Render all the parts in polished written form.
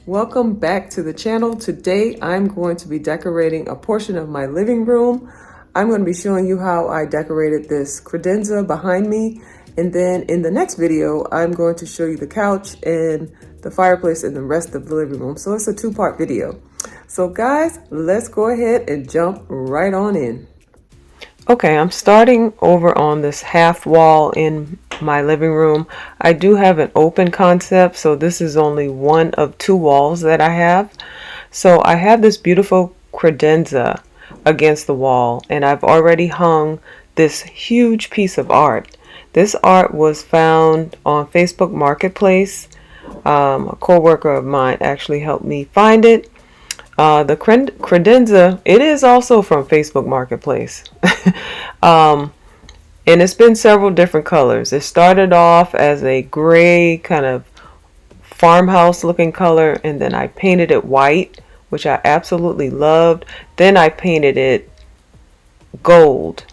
Welcome back to the channel. Today I'm going to be decorating a portion of my living room. I'm going to be showing you how I decorated this credenza behind me, and then in the next video I'm going to show you the couch and the fireplace and the rest of the living room. So it's a two-part video. So guys, let's go ahead and jump right on in. Okay, I'm starting over on this half wall in my living room. I do have an open concept, so this is only one of two walls that I have. So I have this beautiful credenza against the wall, and I've already hung this huge piece of art. This art was found on Facebook Marketplace. A co-worker of mine actually helped me find it. The credenza, it is also from Facebook Marketplace. And it's been several different colors. It started off as a gray kind of farmhouse looking color, and then I painted it white, which I absolutely loved. Then I painted it gold,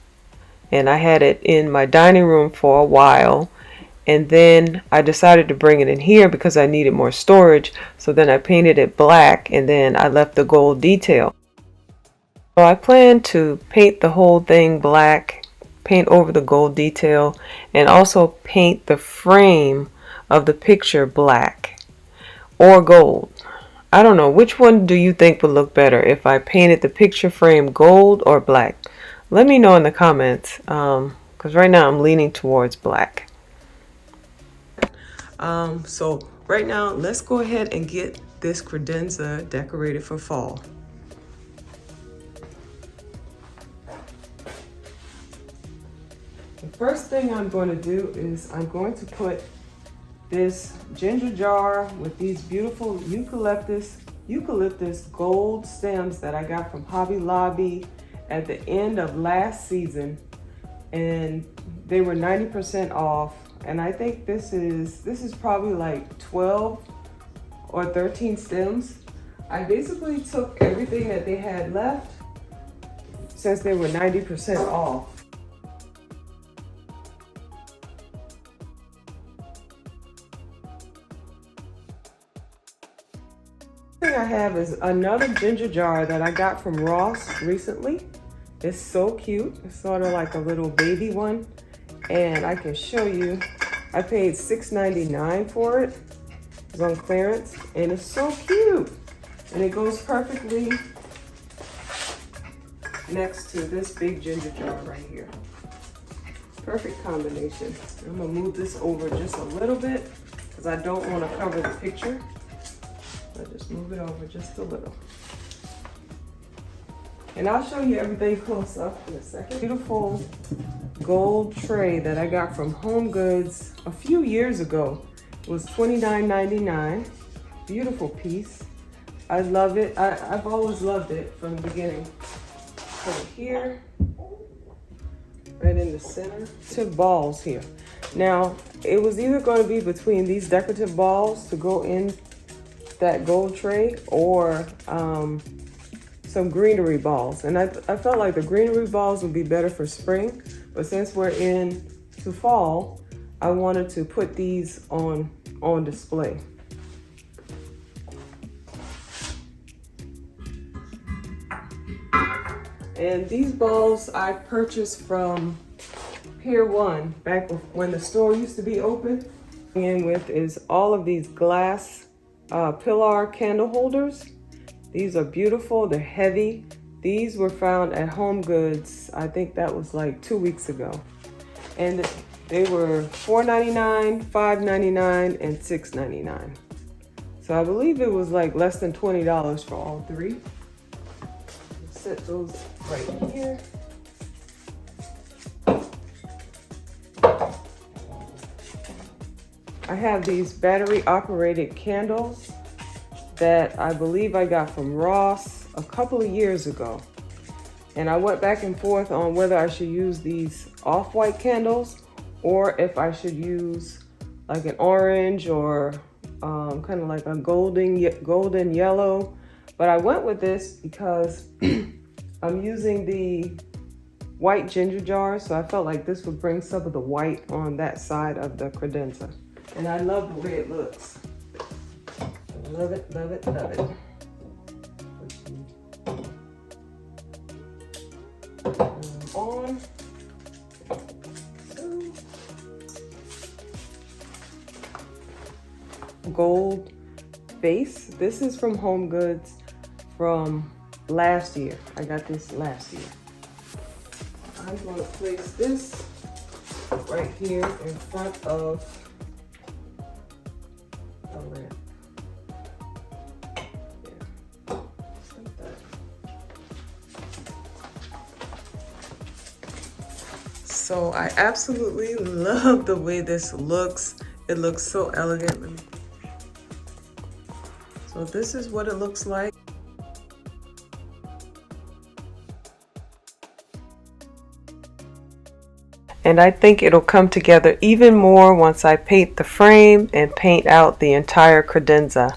and I had it in my dining room for a while. And then I decided to bring it in here because I needed more storage. So then I painted it black, and then I left the gold detail. So I plan to paint the whole thing black, paint over the gold detail, and also paint the frame of the picture black or gold. I don't know, which one do you think would look better if I painted the picture frame gold or black? Let me know in the comments, because right now I'm leaning towards black. So right now let's go ahead and get this credenza decorated for fall. The first thing I'm going to do is I'm going to put this ginger jar with these beautiful eucalyptus gold stems that I got from Hobby Lobby at the end of last season, and they were 90% off. And I think this is probably like 12 or 13 stems. I basically took everything that they had left since they were 90% off. The thing I have is another ginger jar that I got from Ross recently. It's so cute. It's sort of like a little baby one. And I can show you, I paid $6.99 for it. It's on clearance, and it's so cute. And it goes perfectly next to this big ginger jar right here. Perfect combination. I'm gonna move this over just a little bit because I don't want to cover the picture. I'll just move it over just a little. And I'll show you everything close up in a second. Beautiful gold tray that I got from Home Goods a few years ago. It was $29.99. Beautiful piece. I love it. I've always loved it from the beginning. Put it here, right in the center. Two balls here. Now, it was either going to be between these decorative balls to go in that gold tray, or some greenery balls. And I felt like the greenery balls would be better for spring, but since we're into fall, I wanted to put these on display. And these balls I purchased from Pier 1 back when the store used to be open. In with is all of these glass pillar candle holders. These are beautiful. They're heavy. These were found at Home Goods. I think that was like 2 weeks ago. And they were $4.99, $5.99, and $6.99. So I believe it was like less than $20 for all three. Set those right here. I have these battery operated candles that I believe I got from Ross a couple of years ago. And I went back and forth on whether I should use these off-white candles or if I should use like an orange or kind of like a golden yellow. But I went with this because I'm using the white ginger jar, so I felt like this would bring some of the white on that side of the credenza. And I love the way it looks. love it, love it, love it. On. Gold base. This is from Home Goods from last year. I got this last year. I'm going to place this right here in front of the lamp. Yeah. Just like that. So I absolutely love the way this looks. It looks so elegant. So this is what it looks like. And I think it'll come together even more once I paint the frame and paint out the entire credenza.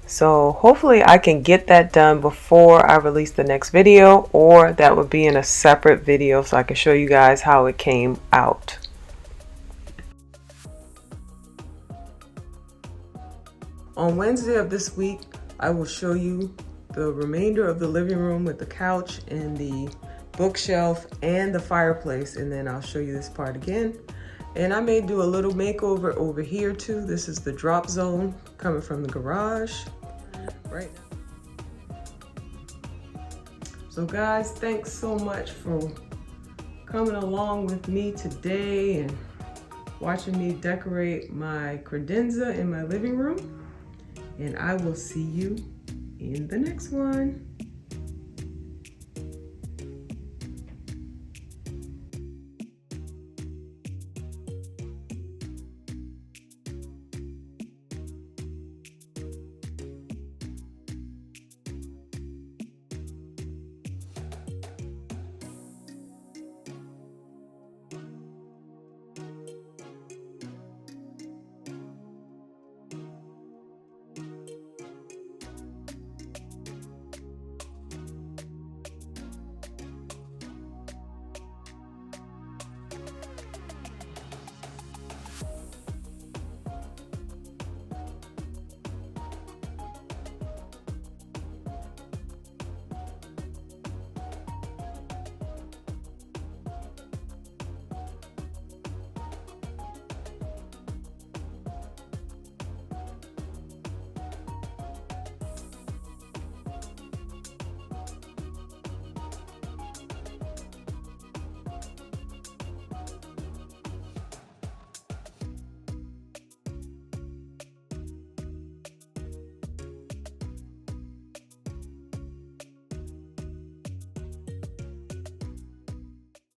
So hopefully I can get that done before I release the next video, or that would be in a separate video so I can show you guys how it came out. On Wednesday of this week, I will show you the remainder of the living room with the couch and the bookshelf and the fireplace, and then I'll show you this part again. And I may do a little makeover over here too. This is the drop zone coming from the garage right now. So guys, thanks so much for coming along with me today and watching me decorate my credenza in my living room. And I will see you in the next one.